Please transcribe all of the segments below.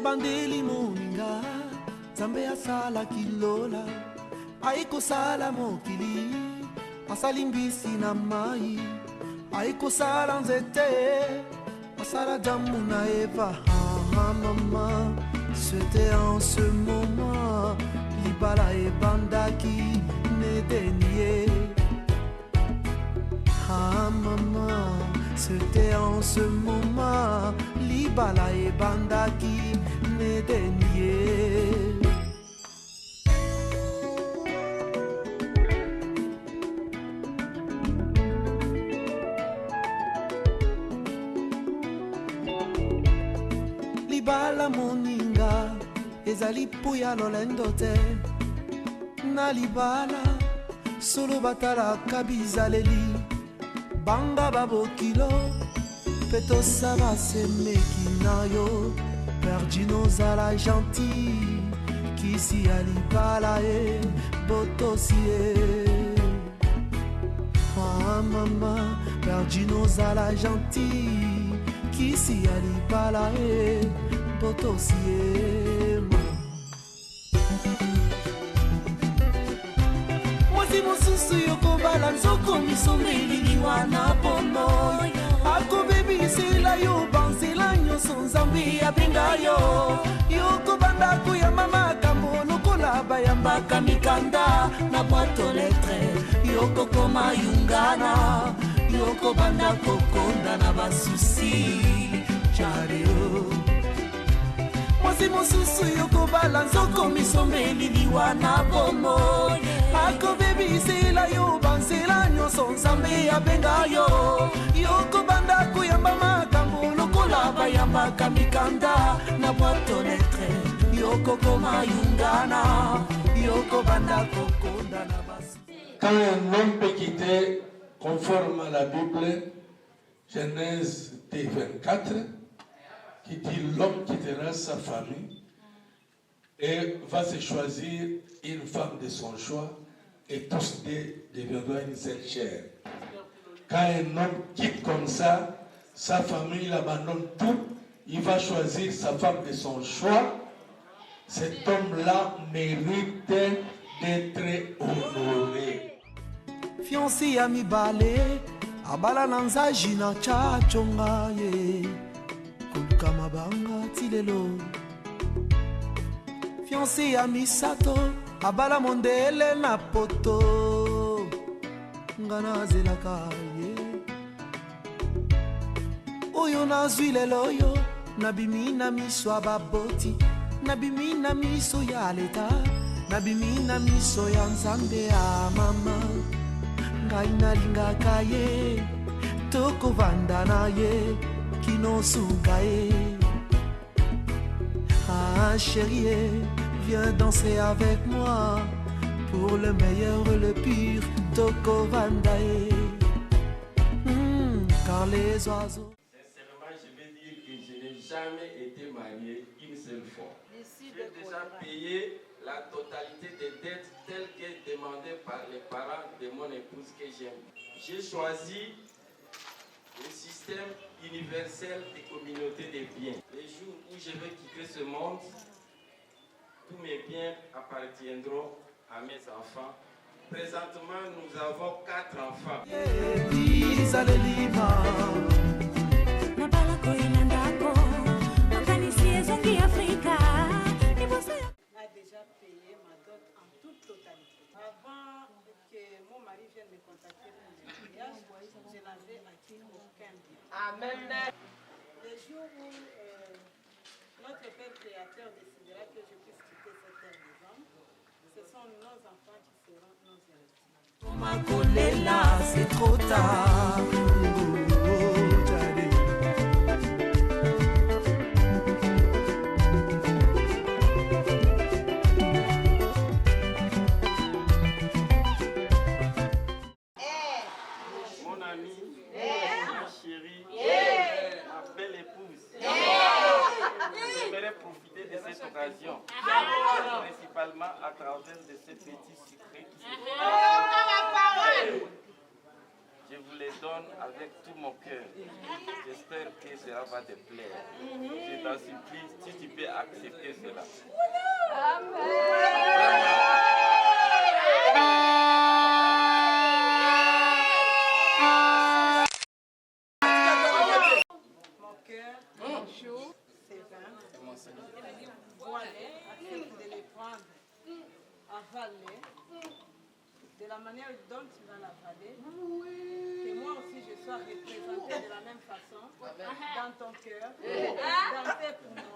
ebandeli moninga Nzambe asala kilola aikosala mokili asali mbisi na mai aikosala nzete asala damu na Eva. Maman, c'était en ce moment libala ebandaki nedenie. Maman, c'était en ce moment libala ebandaki nedenie. Libala moninga ezali puya lolendo te na libala solo batalaka bizaleli banga babokilo petosa basemeki na yo Perdino zala gentil kisi ya libala e botosi e. Ah mama Perdino zala gentil kisi ya libala e botosi e. Mwasi mosusu yokobala nzoko misomeli liwana pono akobebisela yo banzela nyonso Nzambe abenga yo yokobanda koyamba makambo lokola bayambaka mikanda na boîte lettre yokokoma yungana yokobanda kokonda na basusi chareo. Mwasi mosusu yokobala nzoko misomeli liwana pono akobebisela yo banzela nyonso Nzambe abenga yo yokobanda koyamba makambo lokola bayambaka mikanda na boîte lettre yokokoma yungana yokobanda kokonda na basi. Quand un homme peut quitter conforme à la Bible, Genèse T24, qui dit l'homme quittera sa famille et va se choisir une femme de son choix et tous deux deviendront une seule chair. Quand un homme quitte comme ça, sa famille l'abandonne tout, il va choisir sa femme de son choix. Cet homme-là mérite d'être honoré. Fiancé à mi balé, abala nanza jina chachonga ye, kuluka mabanga tilelo. Fiancé à mi sato, abala mondele na poto, ngana zelaka ye. Oyo na zwile loyo, nabimi na miso ababoti, nabimi na miso ya leta, nabimi na miso ya Nzambe ya mama. Ngai nalingaka ye tokovanda na ye kinosuka ye. Ah chérie, viens danser avec moi pour le meilleur, le pur tokovanda ye. Car les oiseaux. Sincèrement, je vais dire que je n'ai jamais été marié une seule fois. J'ai déjà payé la totalité des dettes telles que demandées par les parents de mon épouse que j'aime. J'ai choisi le système universel des communautés des biens. Les jours où je vais quitter ce monde, tous mes biens appartiendront à mes enfants. Présentement, nous avons 4 enfants. A déjà payé ma dot en toute totalité. Avant que mon mari vienne me contacter pour le mariage, je n'avais acquis aucun bien. Amen. Le jour où notre Père Créateur décidera que je puisse quitter cette terre des hommes, ce sont nos enfants qui seront nos héritiers. Makolela, c'est trop tard. Mon ami, ma chérie, ma belle épouse, j'aimerais profiter de cette occasion, principalement à travers de ces petits secrets qui se je vous les donne avec tout mon cœur. J'espère que cela va te plaire. Je t'en supplie, si tu peux accepter cela. Mon cœur, mon chaud, c'est vain. Voilà, accepte de les prendre, avaler, de la manière dont tu vas l'avaler, que moi aussi je sois représentée de la même façon dans ton cœur, dans tes poumons.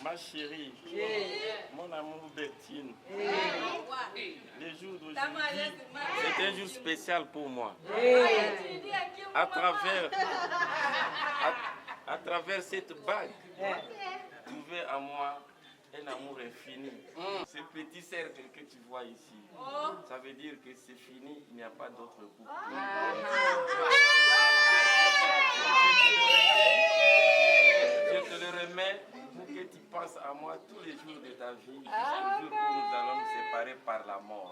Ma chérie, mon amour Bertine, le jour d'aujourd'hui, c'est un jour spécial pour moi. À travers cette bague, trouver en moi un amour infini. Ce petit cercle que tu vois ici, ça veut dire que c'est fini, il n'y a pas d'autre couple. Je te le remets pour que tu penses à moi tous les jours de ta vie, jusqu'au jour où nous allons nous séparer par la mort.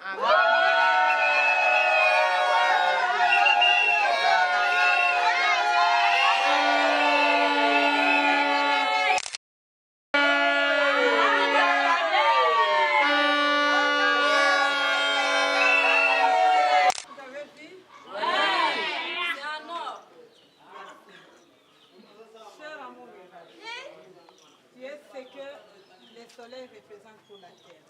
Tu es ce que le soleil représente pour la terre.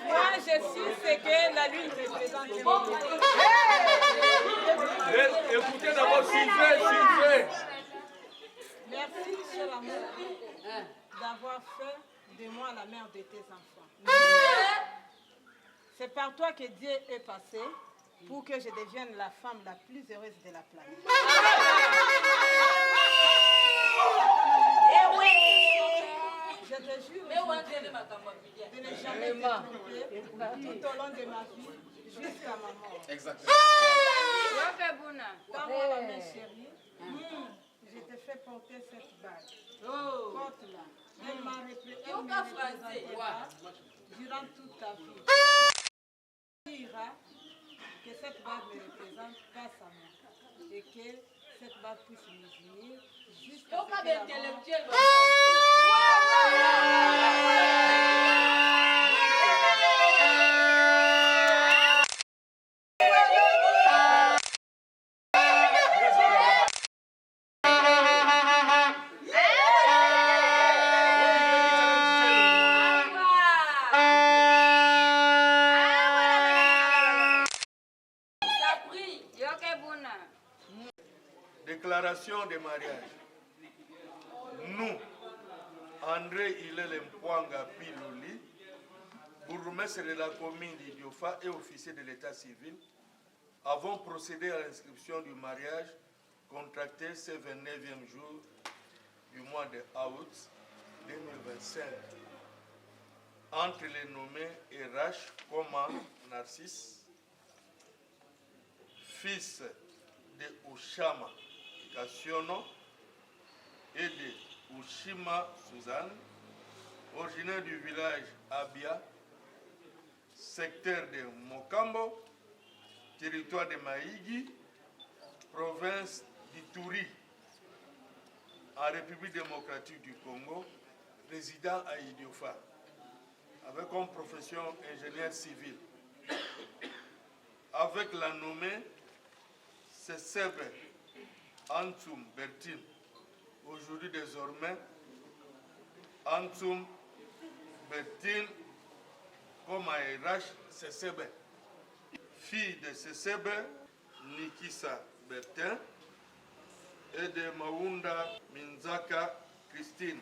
Moi, je suis ce que la lune représente. Écoutez d'abord Sylvain. Merci, cher amour, d'avoir fait de moi la mère de tes enfants. C'est par toi que Dieu est passé pour que je devienne la femme la plus heureuse de la planète. Je te jure de ne jamais te tromper tout au long de ma vie jusqu'à ma mort. Exactement. Tends-moi la main, chérie. Je te fais porter cette bague. Porte-la. Elle me représentera durant toute ta vie. Tu diras que cette bague me représente grâce à moi et que cette bague puisse nous unir jusqu'à ce que la mort... Déclaration de mariage. Nous, André Hillel Mpwanga Piloli, bourgmestre de la commune d'Idiofa et officier de l'état civil, avons procédé à l'inscription du mariage contracté ce 29e jour du mois de août 2025 entre les nommés RH Koma Narcisse, fils de Ushama Kassiono et de Ushima Suzanne, originaire du village Abia, secteur de Mokambo, territoire de Maïgi, province d'Ituri, en République démocratique du Congo, résident à Idiofa, avec comme profession ingénieur civil. Avec la nommée Sesebe Antum Bertine, aujourd'hui désormais Antum Bertine comme RH Sesebe, fille de Sesebe Nikisa Bertin et de Maunda Minzaka Christine,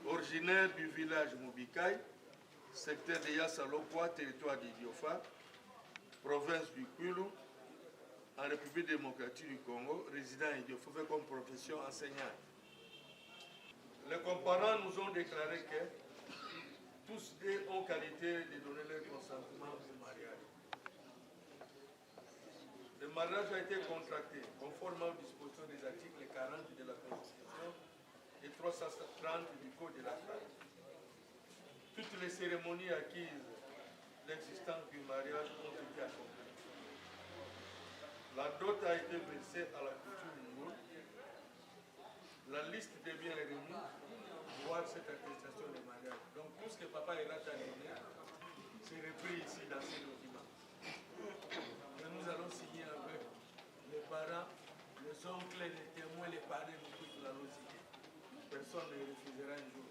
originaire du village Mubikai, secteur de Yassalokwa, territoire d'Idiofa, province du Kwilu, en République démocratique du Congo, résident à Idiofa, fait comme profession enseignante. Les comparants nous ont déclaré que tous deux ont qualité de donner leur consentement au mariage. Le mariage a été contracté conformément aux dispositions des articles 40 de la Constitution et 330 du Code de la famille. Toutes les cérémonies acquises l'existence du mariage ont été accomplies. La dot a été versée à la coutume moule. La liste des biens est remise, voir cette attestation de mariage. Donc tout ce que papa et Rata a donné, c'est repris ici dans ces documents. Et nous allons signer avec les parents, les oncles, les témoins, les parents, nous allons signer. Personne ne refusera un jour.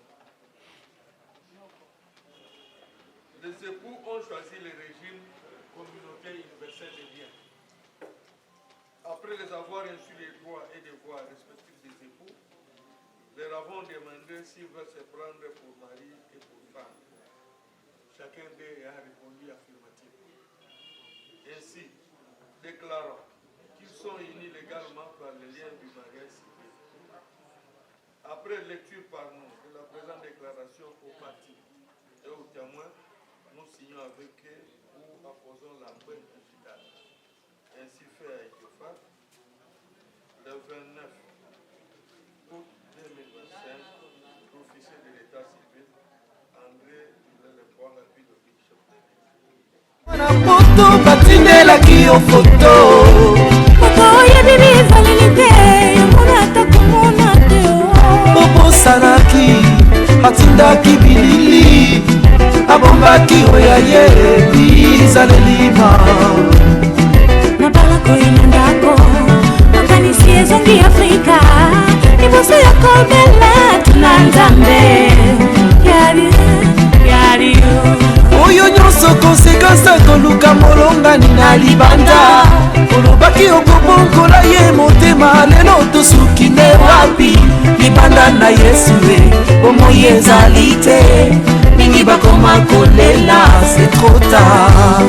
Les époux ont choisi le régime communautaire universel des biens. Après les avoir reçu les droits et devoirs respectifs des époux, leur avons demandé s'ils veulent se prendre pour mari et pour femme. Chacun d'eux a répondu affirmatif. Ainsi, déclarant qu'ils sont unis légalement par le lien du mariage civil. Après lecture par nous de la présente déclaration aux parties et aux témoins, nous signons avec eux ou apposons l'empreinte digitale. Ainsi fait à Ethiopia, le 29 août 2025, l'officier de l'état civil, André Lepoint, la ville de Bishop. Poto batindela kiyo foto Okoye bibi valilite Yonata kumona teo Bobo sanaki Atindaki bilili Abombaki oyaye Bizalelima Nabala koinandako Makanisi ezongi Afrika Niboso yako bela Tunanzambe Yari Oyo nyonso konsekansa koluka molongani na libanda olobaki okobongola ye motema lelo tosuki nde wapi libanda na Yesu bomoi ezali te mingi bakoma kolela c'est trop tard.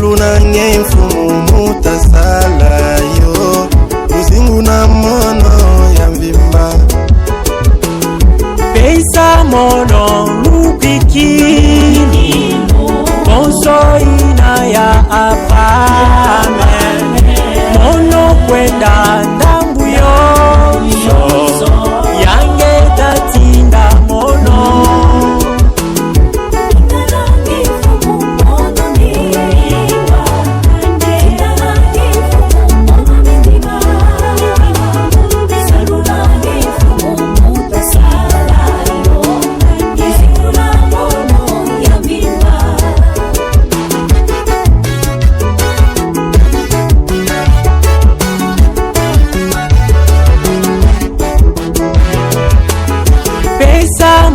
nkulu nange mfumu mutasala yo luzingu na mono ya mvimba Peisa mono lupikini Monso ina ya apame Mono kwenda ndambu yonso Yange tatinda mono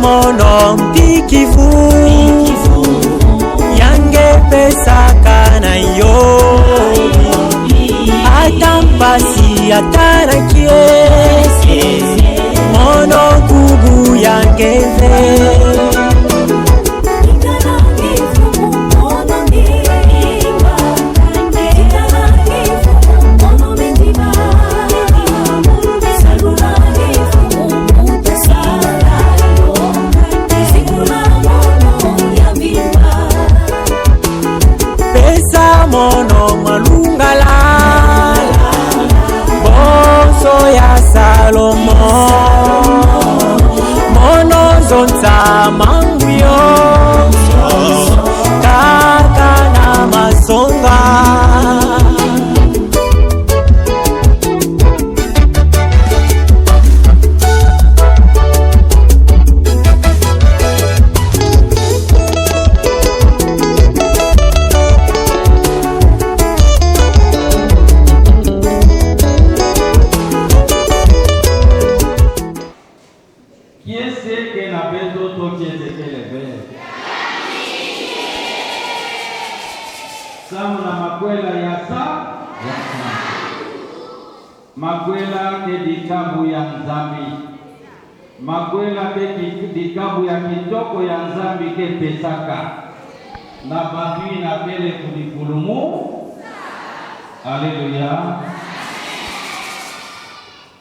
mono mtikivu yange pesa kana yo atampasi atarakie mono kugu yange mono malungala bonso ya Salomo mono zonza manguyo kaka na masonga Makwela ke dikabu ya Nzambi. Makwela ke dikabu ya kitoko ya Nzambi ke pesaka. Na badui na pele kulikulumu. Haleluya.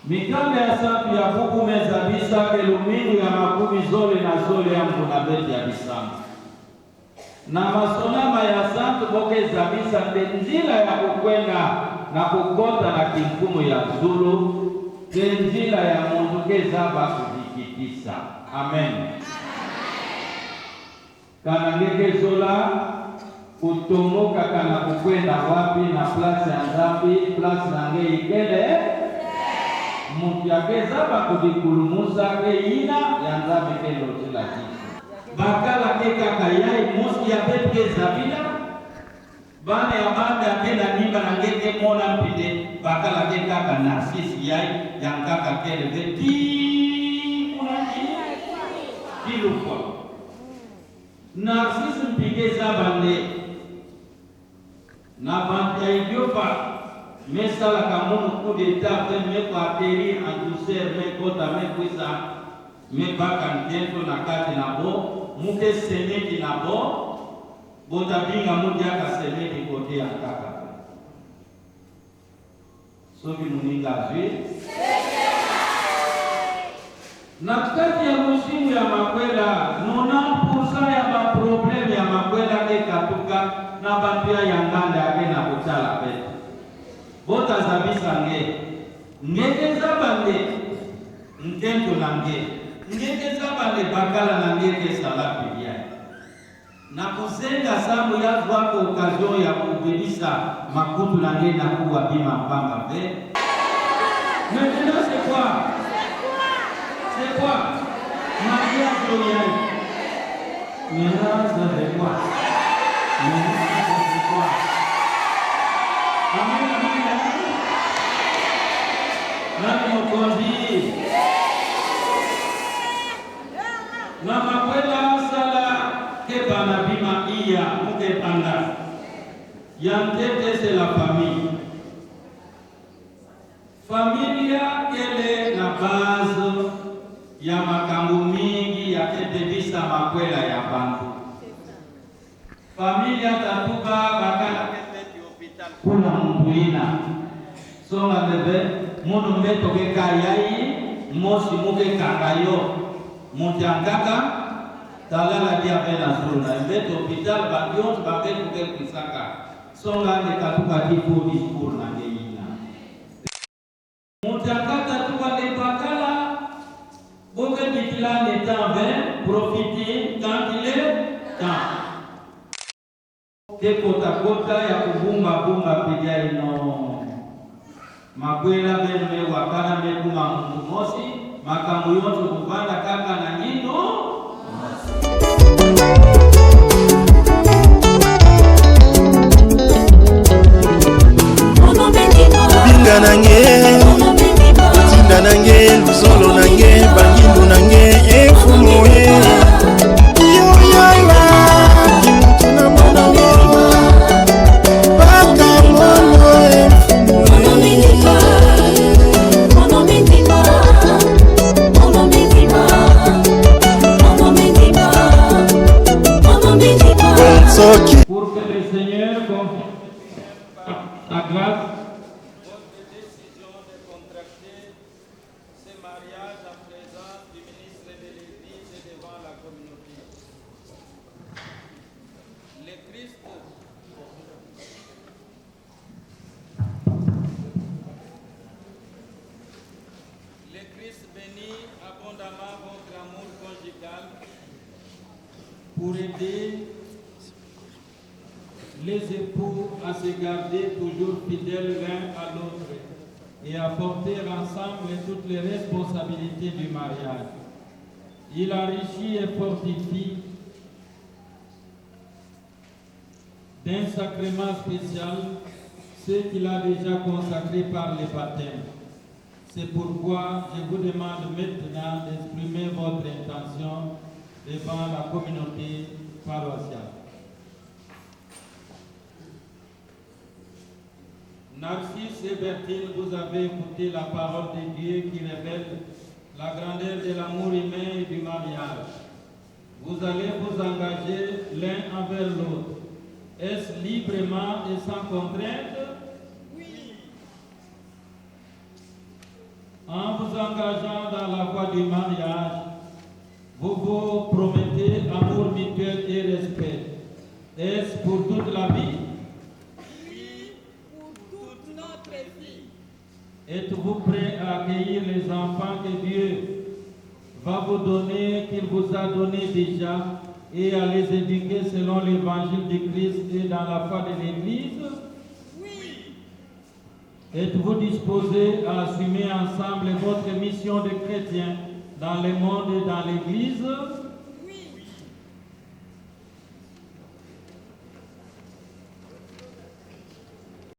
Mikambe ya sapi ya buku meza bisa ke lumingu ya makumi zole na zole ya mbuna beti ya bisamu. Na masonama ya santu boke za bisa ndenzila ya kukwenda na kukota na kimfumo ya Zulu tenzila ya mundu kezaba kujikitisa. Amen. Kana ngeke zola kutomoka kana kukwenda wapi na plasi ya Nzambi, plasi na nge ikele mutu ya kezaba kujikulumuza ke ina ya Nzambi kelo zila jisu. Bakala ke kaka yai mosi ya bepke zabila bane ya banda kena nimba na ngeke mona mpide bakala ke kaka Narcisse yai yang kaka kele veti unani kilukwa Narcisse mpige zabande na banda idiopa mesala kamono coup d'état me pateri en douceur me kota me kwisa me baka ntento na kati na bo muke semeki na bo bota binga mudi akasemeki kote ya kaka soki muninga zwi na kati ya musimu ya makwela 90% ya maprobleme ya makwela ke katuka na bapia ya nganda ake na kutala pete bota zabisa ngeke zabande ntento na ngeke zabande bakala na ngeke salapi ya na kuzenga samu ya wako okazion ya kubelisa makutu na ngeke na kuwa bima mpanga ve. Maintenant c'est quoi? C'est quoi? Maria Joyal. Maintenant c'est quoi? Maintenant c'est quoi? Amen, amen, amen. Nani mokonzi? Na makwela sala keba na bima iya muke panda. Yantete c'est la famille. Familia kele na base ya makambo mingi ya kebebisa makwela ya bantu. Familia tatuba bakala kuna mtuina songa bebe mundu metoke kayai mosi muke kangayo mutiangaka talala dia pena suna mbeto hospital bandion bakel kukel kisaka songa ne katuka dipo diskur na ngeina mutiangaka tuka de bakala boke ditila ne tambe profiter quand il est temps ke kota ya kubunga pidia ino makwela bene wakana mekuma mundu mosi makambo yote kuvanda kaka na nyino binga nange tinda nange luzolo nange bangindu nange efumoe pour que le Seigneur confirme sa grâce votre décision de contracter ce mariage en présence du ministre de l'Église et devant la communauté. Le Christ bénit abondamment votre amour conjugal pour aider les époux à se garder toujours fidèles l'un à l'autre et à porter ensemble toutes les responsabilités du mariage. Il enrichit et fortifie d'un sacrement spécial ce qu'il a déjà consacré par les baptêmes. C'est pourquoi je vous demande maintenant d'exprimer votre intention devant la communauté paroissiale. Narcisse et Bertine, vous avez écouté la parole de Dieu qui révèle la grandeur de l'amour humain et du mariage. Vous allez vous engager l'un envers l'autre. Est-ce librement et sans contrainte? Oui. En vous engageant dans la voie du mariage, vous vous promettez amour mutuel et respect. Est-ce pour toute la vie? Êtes-vous prêt à accueillir les enfants que Dieu va vous donner, qu'il vous a donné déjà, et à les éduquer selon l'évangile du Christ et dans la foi de l'Église? Oui. Êtes-vous disposé à assumer ensemble votre mission de chrétien dans le monde et dans l'Église? Oui.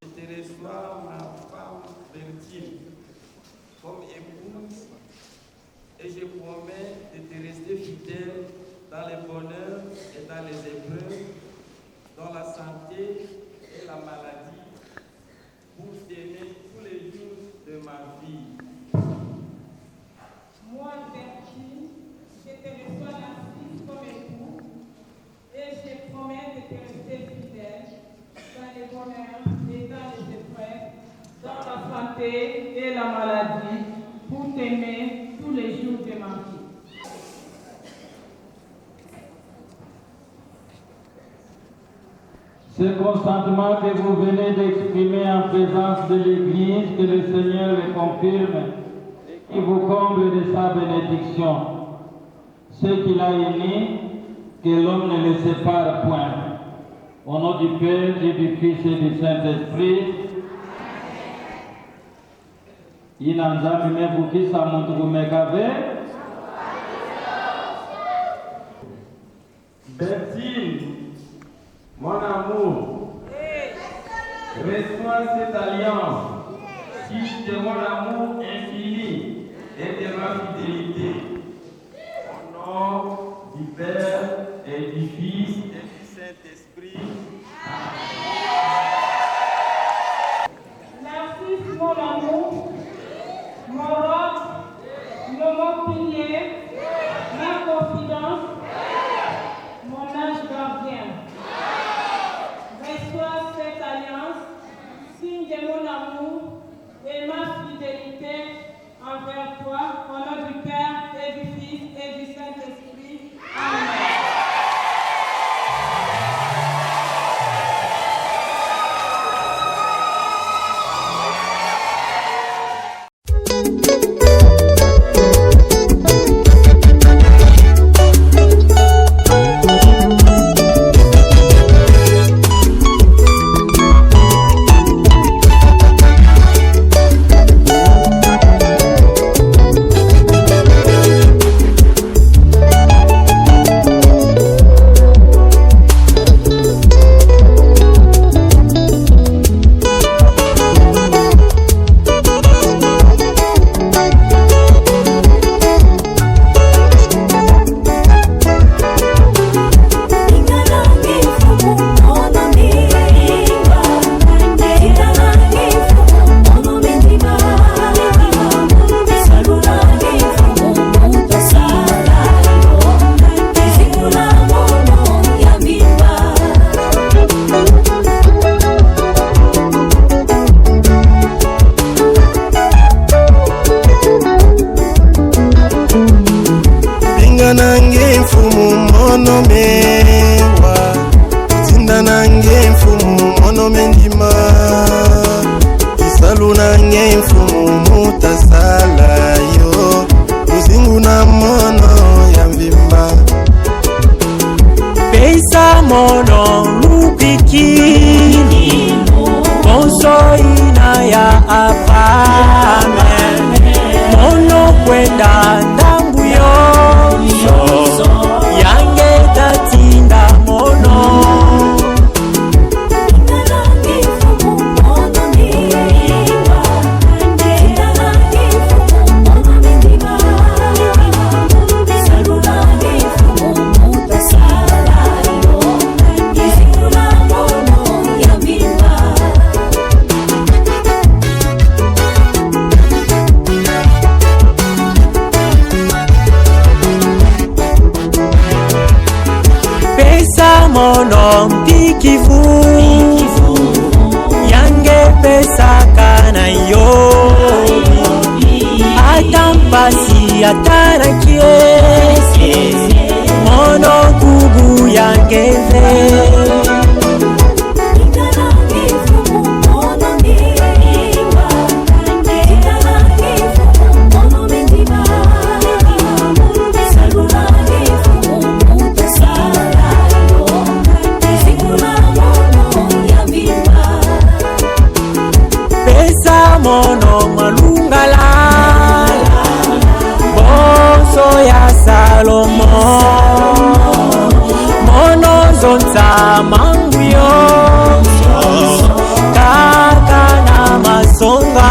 Je te reçois, ma femme Bertine, comme épouse, et je promets de te rester fidèle dans le bonheur et dans les épreuves, dans la santé et la maladie, pour t'aimer tous les jours de ma vie. Moi, Bertine, je te reçois Narcisse comme époux, et je promets de te rester fidèle dans le bonheur et dans les épreuves, dans la santé et la maladie, pour t'aimer tous les jours de ma vie. Ce consentement que vous venez d'exprimer en présence de l'Église, que le Seigneur le confirme et qui vous comble de sa bénédiction. Ce qu'il a aimé, que l'homme ne le sépare point. Au nom du Père et du Fils et du Saint-Esprit. Inanzami mevukisa muntu kumekave. Bertine, mon amour, reçois cette alliance qui de mon amour infini et de ma fidélité. Au nom du Père et du Fils et du Saint-Esprit. Narcisse, mon amour, mon roc, mon pilier, ma confidence, mon ange gardien. Reçois cette alliance fidélité envers toi, au nom du Père et du Fils et du Saint-Esprit. Amen. nange mfumu mono mewa tinda nange mfumu mono mendima isalu nange mfumu mutasala yo luzingu na mono ya mvimba Peisa mono lupikini Monso ina ya apame Mono kwenda ndambu yoso Yange tatinda mono mono mpikivu yange pesa kana yo hata mpasi hata na kiesi mono kugu yange ve mono malungala boso ya Salomo mono zonza manguyo kaka na masonga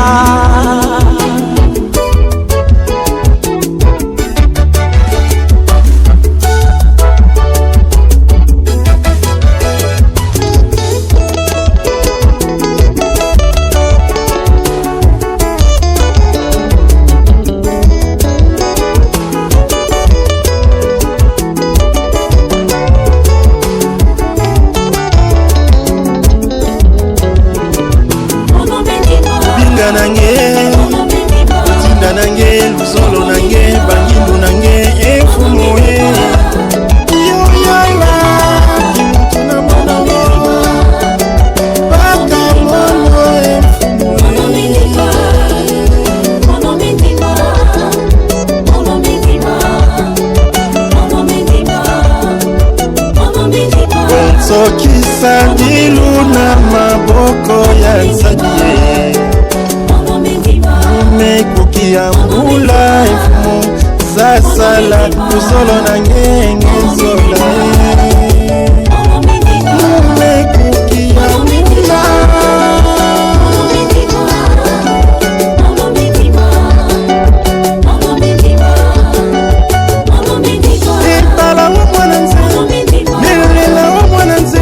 tinda nange luzolo nange bangindu nange efumoe yoyala kimutuna mono baka mono efumoe sokisa dilu na maboko ya nsadie mekuki ya mbula efumo zasala luzolo na ngenge zola mekuki ya mbula etala wa mwana nze lelela wa mwana nze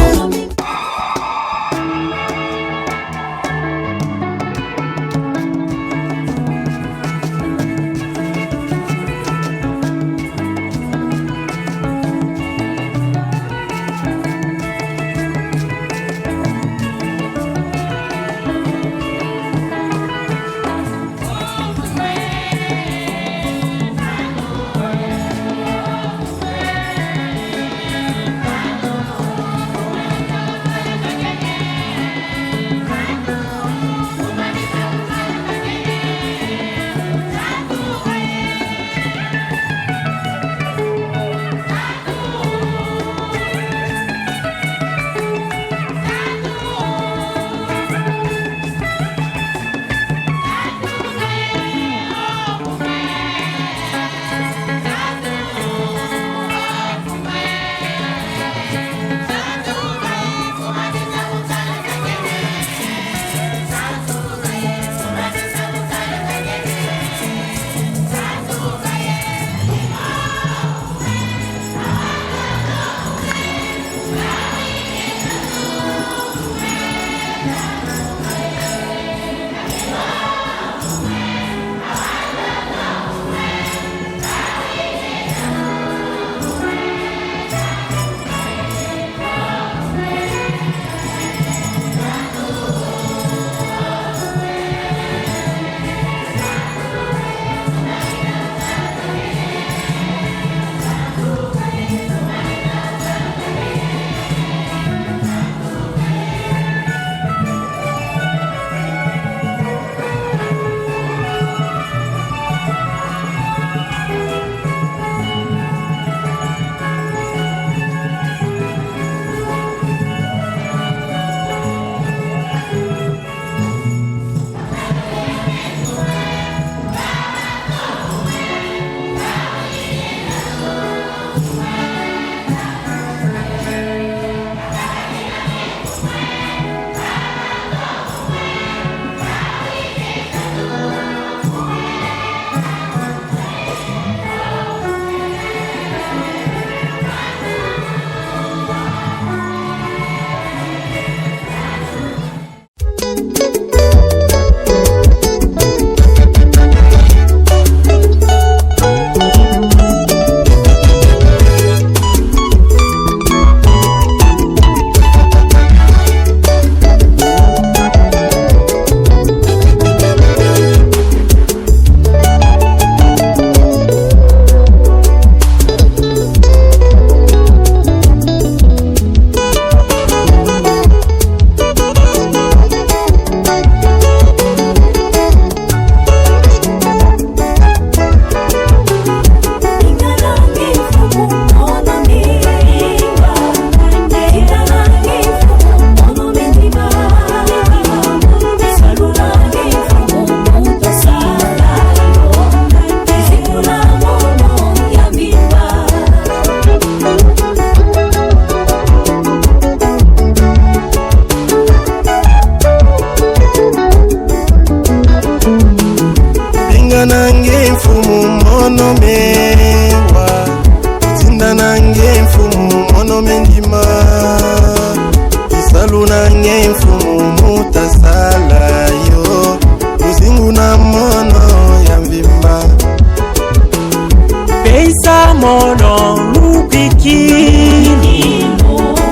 pesa mono lupikini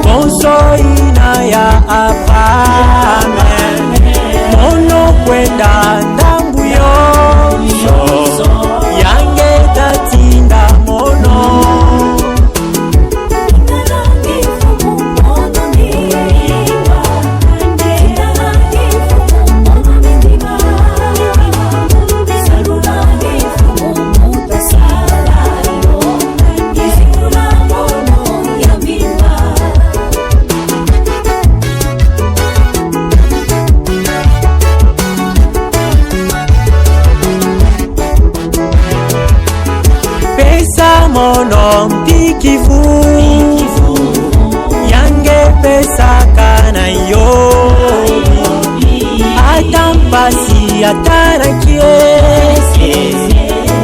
bonso ina ya Abrahame mono kwenda ndambu yonso yange tatinda mono mono mpikivu yange pesa kana yobi atampasi atana kiesi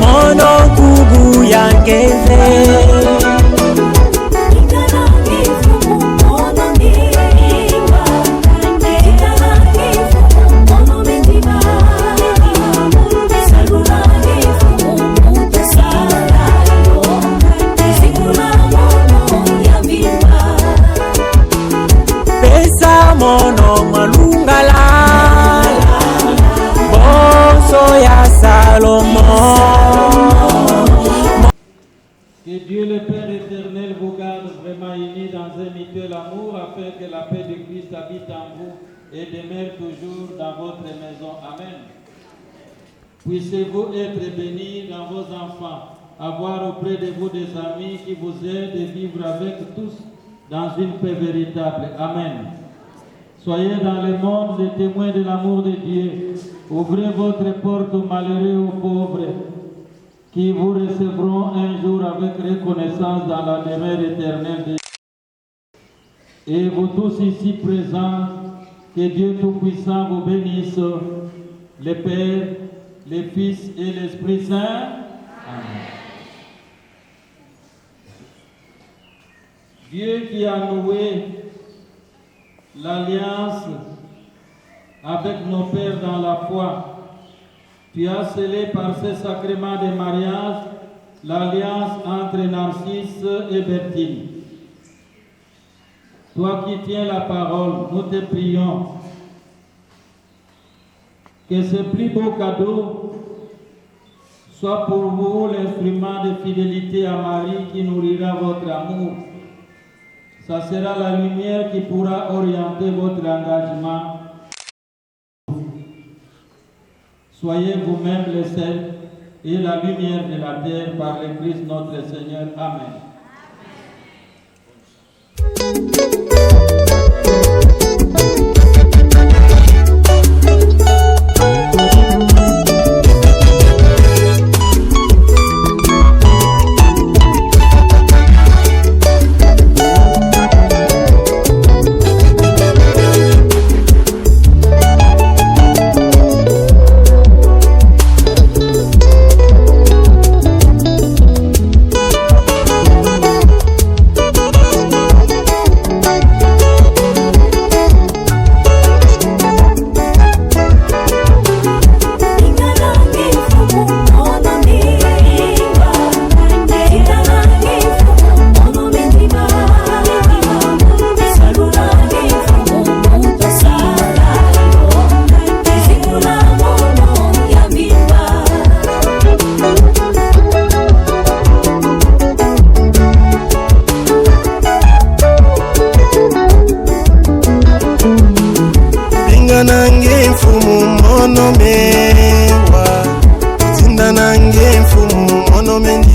mono kubu yange mono malungala bonso ya Salomon. Que Dieu le Père éternel vous garde vraiment unis dans un mutuel amour afin que la paix de Christ habite en vous et demeure toujours dans votre maison. Amen. Puissiez-vous être bénis dans vos enfants, avoir auprès de vous des amis qui vous aident et vivre avec tous dans une paix véritable. Amen. Soyez dans le monde les témoins de l'amour de Dieu. Ouvrez votre porte aux malheureux et aux pauvres, qui vous recevront un jour avec reconnaissance dans la demeure éternelle de Dieu. Et vous tous ici présents, que Dieu Tout-Puissant vous bénisse, le Père, le Fils et l'Esprit Saint. Amen. Dieu qui a noué l'alliance avec nos pères dans la foi, tu as scellé par ce sacrement de mariage l'alliance entre Narcisse et Bertine. Toi qui tiens la parole, nous te prions que ce plus beau cadeau soit pour vous l'instrument de fidélité à Marie qui nourrira votre amour. Ça sera la lumière qui pourra orienter votre engagement. Soyez vous-même le sel et la lumière de la terre par le Christ notre Seigneur. Amen. nange mfumu mono mewa zinda nange mfumu mono mendi